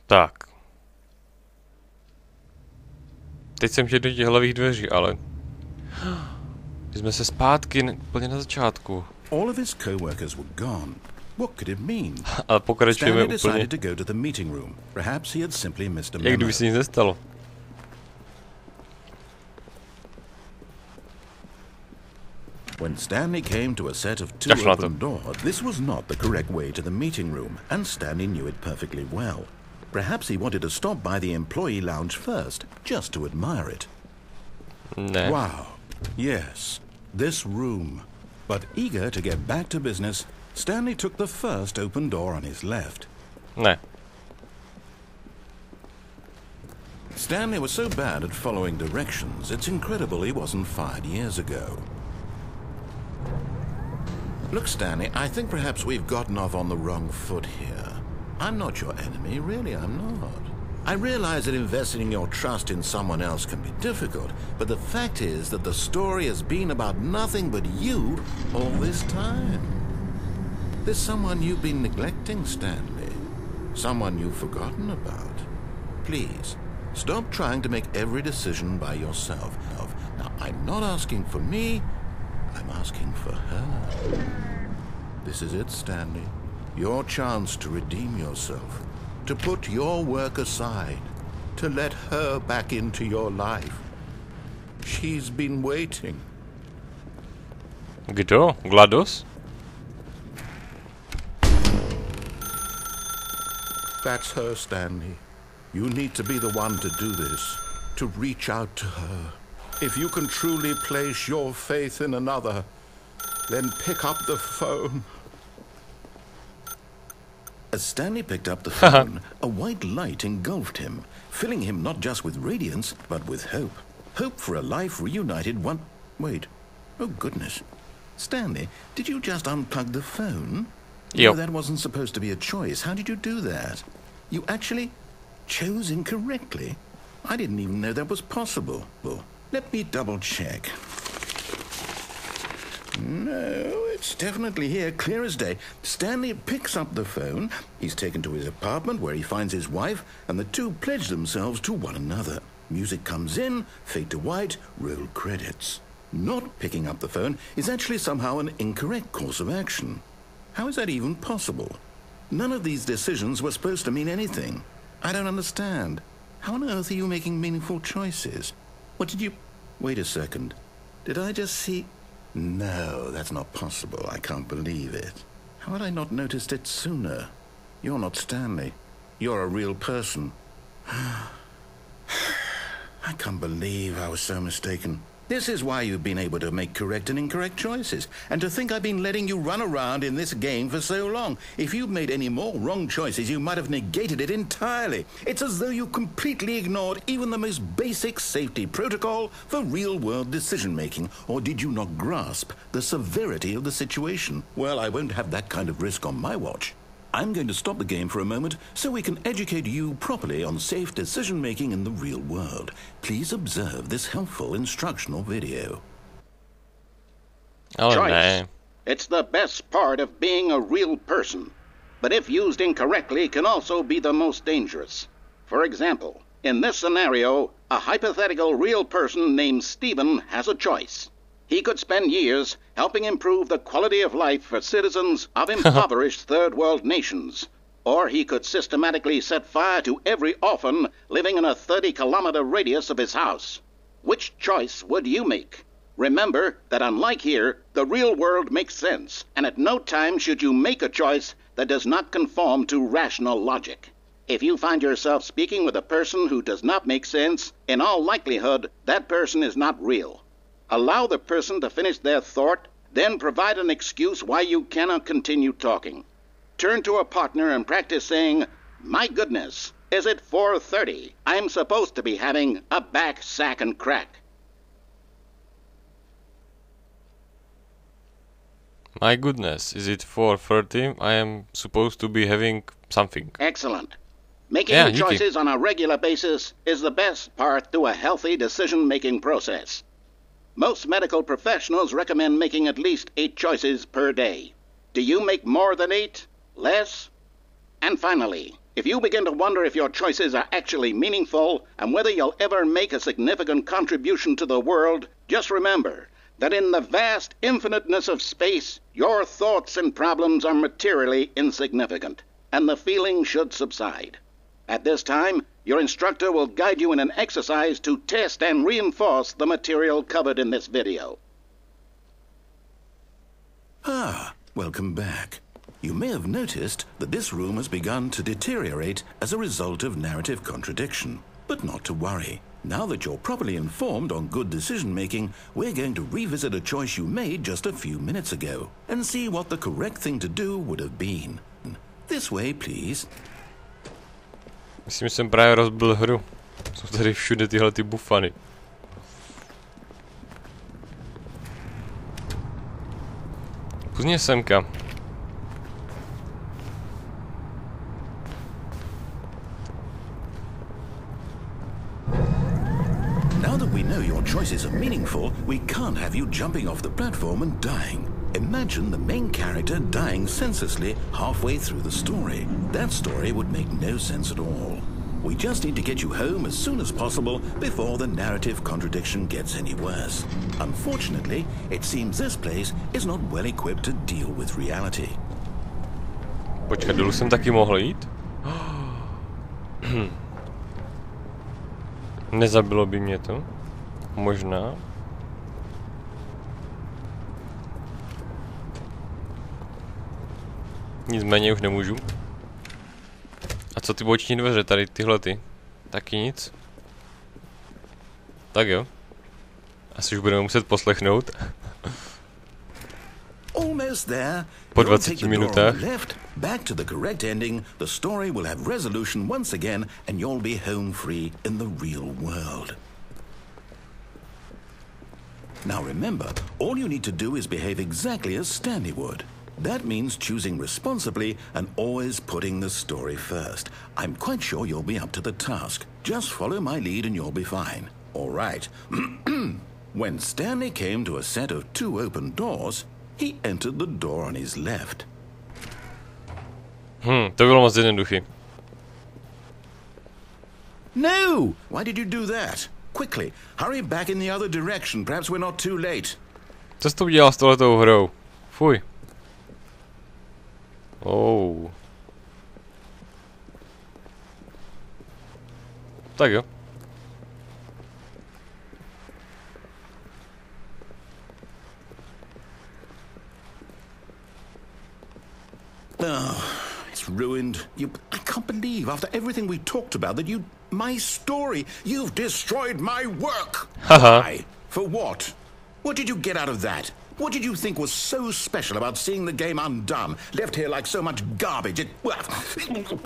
Tak. Teď jsem šel do těch hlavých dveří, ale... Jsme se zpátky úplně na začátku. All of his co-workers were gone. What could it mean? Ale pokračujeme úplně... Stanley decided to go to the meeting room. Perhaps he had simply missed a memo. Jak kdyby se nic nestalo. When Stanley came to a set of two open doors, this was not the correct way to the meeting room, and Stanley knew it perfectly well. Perhaps he wanted to stop by the employee lounge first, just to admire it. Ne. Wow. Yes, this room. But eager to get back to business, Stanley took the first open door on his left. Ne. Stanley was so bad at following directions, it's incredible he wasn't fired years ago. Look, Stanley, I think perhaps we've gotten off on the wrong foot here. I'm not your enemy, really, I'm not. I realize that investing your trust in someone else can be difficult, but the fact is that the story has been about nothing but you all this time. There's someone you've been neglecting, Stanley. Someone you've forgotten about. Please, stop trying to make every decision by yourself. Now, I'm not asking for me, I'm asking for her. This is it, Stanley. Your chance to redeem yourself. To put your work aside. To let her back into your life. She's been waiting. Kdo? GLaDOS? That's her, Stanley. You need to be the one to do this. To reach out to her. If you can truly place your faith in another, then pick up the phone. As Stanley picked up the phone, a white light engulfed him, filling him not just with radiance, but with hope. Hope for a life reunited one... Wait. Oh, goodness. Stanley, did you just unplug the phone? Yep. No, that wasn't supposed to be a choice. How did you do that? You actually chose incorrectly? I didn't even know that was possible. Well, let me double check. No, it's definitely here, clear as day. Stanley picks up the phone. He's taken to his apartment where he finds his wife, and the two pledge themselves to one another. Music comes in, fade to white, roll credits. Not picking up the phone is actually somehow an incorrect course of action. How is that even possible? None of these decisions were supposed to mean anything. I don't understand. How on earth are you making meaningful choices? What did you... Wait a second. Did I just see... No, that's not possible. I can't believe it. How had I not noticed it sooner? You're not Stanley. You're a real person. I can't believe I was so mistaken. This is why you've been able to make correct and incorrect choices. And to think I've been letting you run around in this game for so long. If you'd made any more wrong choices, you might have negated it entirely. It's as though you completely ignored even the most basic safety protocol for real-world decision-making. Or did you not grasp the severity of the situation? Well, I won't have that kind of risk on my watch. I'm going to stop the game for a moment so we can educate you properly on safe decision-making in the real world. Please observe this helpful instructional video. Oh, Choice. no. It's the best part of being a real person. But if used incorrectly, can also be the most dangerous. For example, in this scenario, a hypothetical real person named Stephen has a choice. He could spend years helping improve the quality of life for citizens of impoverished third world nations. Or he could systematically set fire to every orphan living in a 30-kilometer radius of his house. Which choice would you make? Remember that unlike here, the real world makes sense, and at no time should you make a choice that does not conform to rational logic. If you find yourself speaking with a person who does not make sense, in all likelihood, that person is not real. Allow the person to finish their thought, then provide an excuse why you cannot continue talking. Turn to a partner and practice saying, "My goodness, is it 4:30? I'm supposed to be having a back, sack, and crack." My goodness, is it 4:30? I am supposed to be having something. Excellent. Making Yeah, díky. choices on a regular basis is the best part to a healthy decision-making process. Most medical professionals recommend making at least 8 choices per day. Do you make more than 8? Less? And finally, If you begin to wonder if your choices are actually meaningful and whether you'll ever make a significant contribution to the world, just remember that in the vast infiniteness of space, your thoughts and problems are materially insignificant, and the feeling should subside. At this time, your instructor will guide you in an exercise to test and reinforce the material covered in this video. Ah, welcome back. You may have noticed that this room has begun to deteriorate as a result of narrative contradiction. But not to worry. Now that you're properly informed on good decision-making, we're going to revisit a choice you made just a few minutes ago and see what the correct thing to do would have been. This way, please. Myslím, že jsem právě rozbil hru. Jsou tady všude tyhle ty bufany. Půzně semka. Now that we know your choices are meaningful, we can't have you jumping off the platform and dying. Imagine the main character dying senselessly halfway through the story. That story would make no sense at all. We just need to get you home as soon as possible before the narrative contradiction gets any worse. Unfortunately, it seems this place is not well equipped to deal with reality. Počkat, dolů jsem taky mohl jít? Nezabilo by mě to? Možná. Nicméně už nemůžu. A co ty boční dveře, tady tyhle ty? Taky nic? Tak jo. Asi už budeme muset poslechnout. Almost there. Po 20 minutách. Back to the correct ending, the story will have resolution once again and you'll be home free in the real world. Now remember, all you need to do is behave exactly as Stanley would. That means choosing responsibly and always putting the story first. I'm quite sure you'll be up to the task. Just follow my lead and you'll be fine. All right. When Stanley came to a set of 2 open doors, he entered the door on his left. To bylo moc jednoduchý. No! Why did you do that? Quickly, hurry back in the other direction. Perhaps we're not too late. Co jsi to udělal s tohletou hrou? Fuj. Oh. Tak jo. Oh, it's ruined. I can't believe, after everything we talked about, that my story, you've destroyed my work. Why? For what? What did you get out of that? What did you think was so special about seeing the game undone, left here like so much garbage?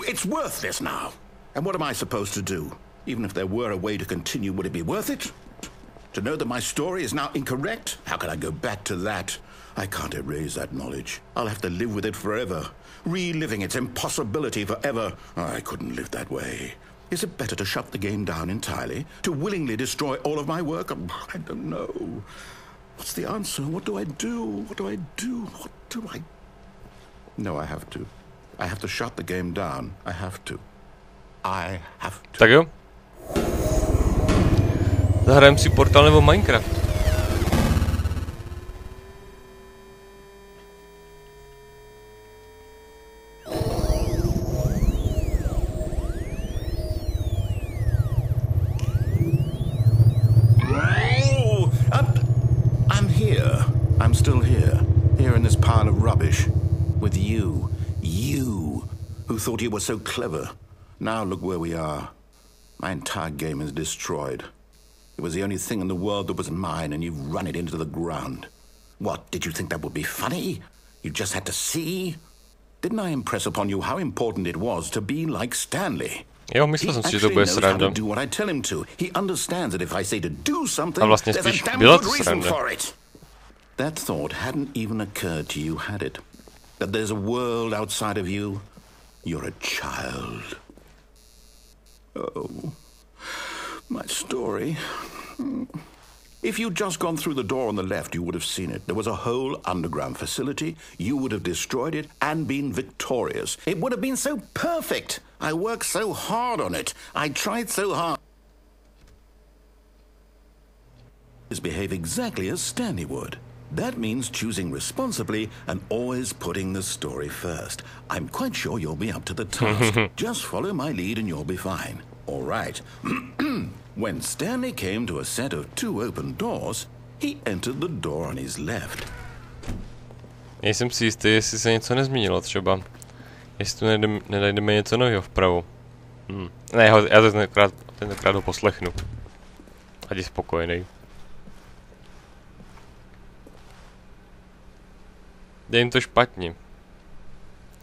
It's worthless now. And what am I supposed to do? Even if there were a way to continue, would it be worth it? To know that my story is now incorrect? How can I go back to that? I can't erase that knowledge. I'll have to live with it forever. Reliving its impossibility forever. I couldn't live that way. Is it better to shut the game down entirely? To willingly destroy all of my work? I don't know. What's the answer? What do I do? What do I do? What do I... No, I have to. I have to shut the game down. I have to. I have to. Tak jo. Zahrajeme si Portal nebo Minecraft. I'm still here in this pile of rubbish, with you, who thought you were so clever. Now look where we are. My entire game is destroyed. It was the only thing in the world that was mine, and you've run it into the ground. What, did you think that would be funny? You just had to see? Didn't I impress upon you how important it was to be like Stanley? Jo, myslel jsem si, že to bude sranda. He understands that if I say to do something, A vlastně spíš byla to sranda. That thought hadn't even occurred to you, had it? That there's a world outside of you? You're a child. Oh, my story. If you'd just gone through the door on the left, you would have seen it. There was a whole underground facility. You would have destroyed it and been victorious. It would have been so perfect. I worked so hard on it. I tried so hard. Behave exactly as Stanley would. That means choosing responsibly and always putting the story first. I'm quite sure you'll be up to the task. Just follow my lead and you'll be fine. All right. When Stanley came to a set of 2 open doors, he entered the door on his left. Nejsem si jistý, jestli se něco nezměnilo třeba. Jestli tu nenajdeme něco nového vpravo. Ne, já tentokrát ho poslechnu. Ať je spokojený. Jde jim to špatně.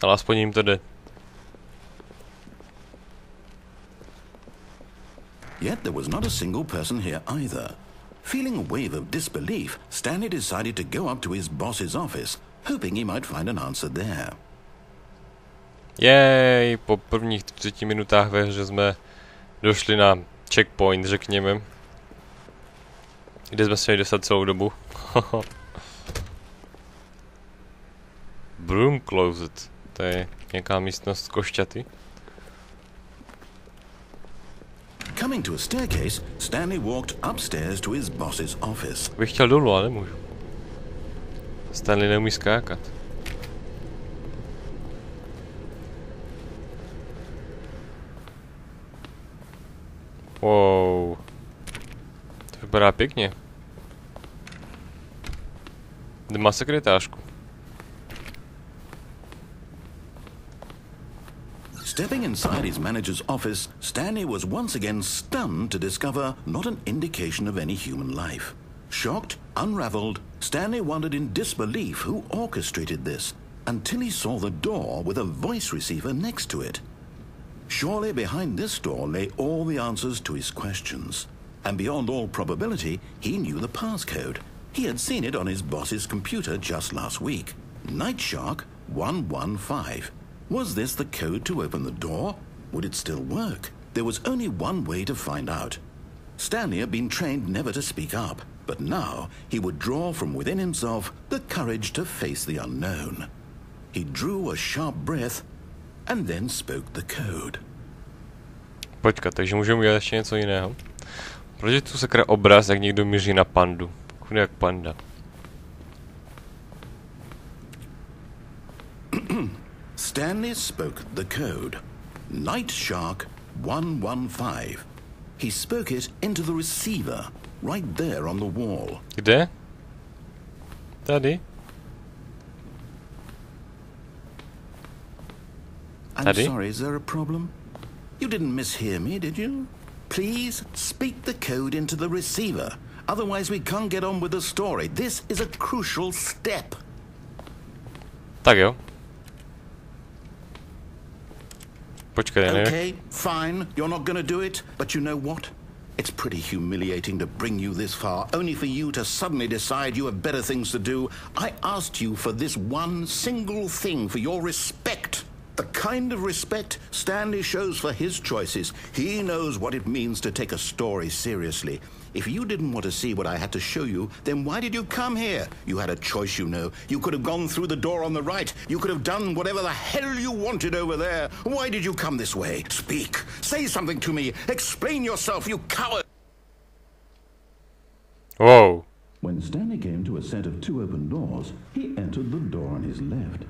Ale aspoň jim to jde. Yet there was not a single person here either. Feeling a wave of disbelief, Stanley decided to go up to his boss's office, hoping he might find an answer there. Jej, po prvních 30 minutách ve hře jsme došli na checkpoint, řekněme. Kde jsme se měli dostat celou dobu. Broom closet. To je nějaká místnost košťaty. Coming to a staircase, Stanley walked upstairs to his boss's office. Bych chtěl dolů, ale nemůžu. Stanley neumí skákat. Wow. To vypadá pěkně. Kde má sekretářku? Stepping inside his manager's office, Stanley was once again stunned to discover not an indication of any human life. Shocked, unraveled, Stanley wondered in disbelief who orchestrated this, until he saw the door with a voice receiver next to it. Surely behind this door lay all the answers to his questions. And beyond all probability, he knew the passcode. He had seen it on his boss's computer just last week. Nightshark 115. Was this the code to open the door? Would it still work? There was only one way to find out. Stanley had been trained never to speak up, but now he would draw from within himself the courage to face the unknown. He drew a sharp breath and then spoke the code. Počkat, takže můžeme udělat ještě něco jiného. Proč je tu sakra obraz, jak někdo míří na pandu? Chude jak panda. Stanley spoke the code. Nightshark 115. He spoke it into the receiver, right there on the wall. Kde? Tady? I'm sorry, is there a problem? You didn't mishear me, did you? Please speak the code into the receiver. Otherwise we can't get on with the story. This is a crucial step. Tak jo. Počkej, ne? Okay, fine. You're not going to do it. But you know what? It's pretty humiliating to bring you this far, only for you to suddenly decide you have better things to do. I asked you for this one single thing, for your respect. The kind of respect Stanley shows for his choices. He knows what it means to take a story seriously. If you didn't want to see what I had to show you, then why did you come here? You had a choice, you know. You could have gone through the door on the right. You could have done whatever the hell you wanted over there. Why did you come this way? Speak. Say something to me. Explain yourself, you coward. Wow. When Stanley came to a set of 2 open doors, he entered the door on his left.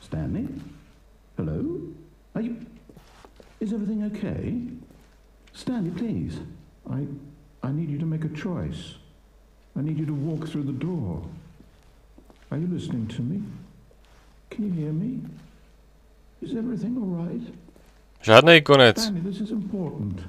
Stanley? Hello? Are you... Is everything okay? Stanley, please. I need you to make a choice. I need you to walk through the door. Are you listening to me? Can you hear me? Is everything all right? Žádnej konec. Stanley, this is important.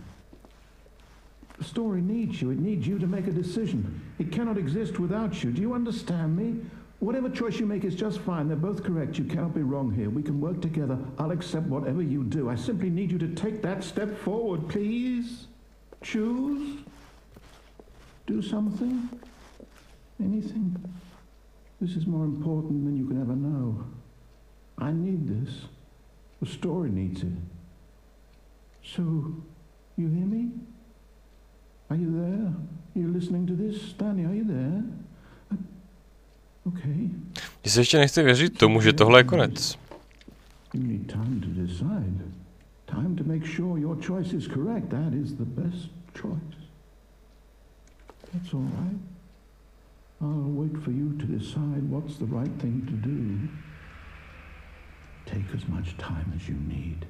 The story needs you. It needs you to make a decision. It cannot exist without you. Do you understand me? Whatever choice you make is just fine. They're both correct. You cannot be wrong here. We can work together. I'll accept whatever you do. I simply need you to take that step forward, please. Choose. Do something. Anything. This is more important than you can ever know. I need this. The story needs it. So, You hear me? Are you there? Are you listening to this? Stanley, are you there? Okay. Když se ještě nechce věřit tomu, že tohle je konec. You need time to decide. Time to make sure your choice is correct. That is the best choice. That's all right. I'll wait for you to decide what's the right thing to do. Take as much time as you need.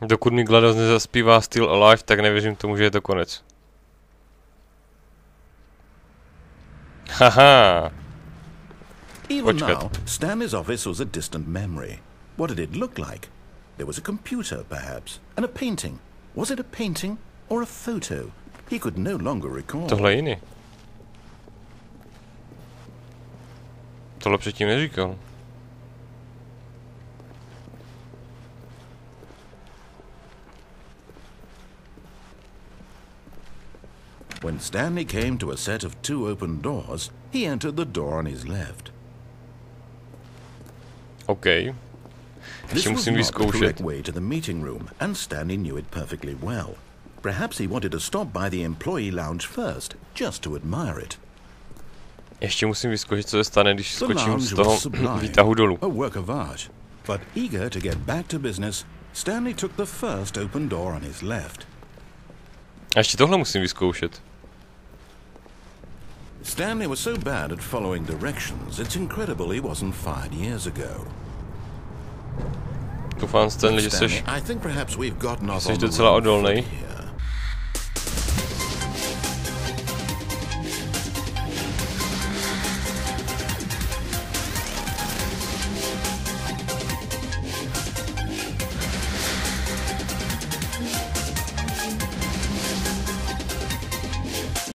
Dokud mi GLaDOS nezaspívá Still Alive, tak nevěřím tomu, že je to konec. Haha. Even now, Stanley's office was a distant memory. What did it look like? There was a computer, perhaps, and a painting. Was it a painting or a photo? He could no longer recall. Tohle je jiný. Tohle předtím neříkal. When Stanley came to a set of 2 open doors, he entered the door on his left. OK. Ještě musím vyzkoušet. Way to the meeting room, and Stanley knew it perfectly well. Perhaps he wanted to stop by the employee lounge first, just to admire it. Ještě musím vyzkoušet, co se stane, když skočím z toho výtahu dolů. A work of art. But eager to get back to business, Stanley took the first open door on his left. A ještě tohle musím vyzkoušet. Stanley was so bad at following directions, it's incredible he wasn't fired years ago. Doufám, Stanley, že jsi docela odolnej.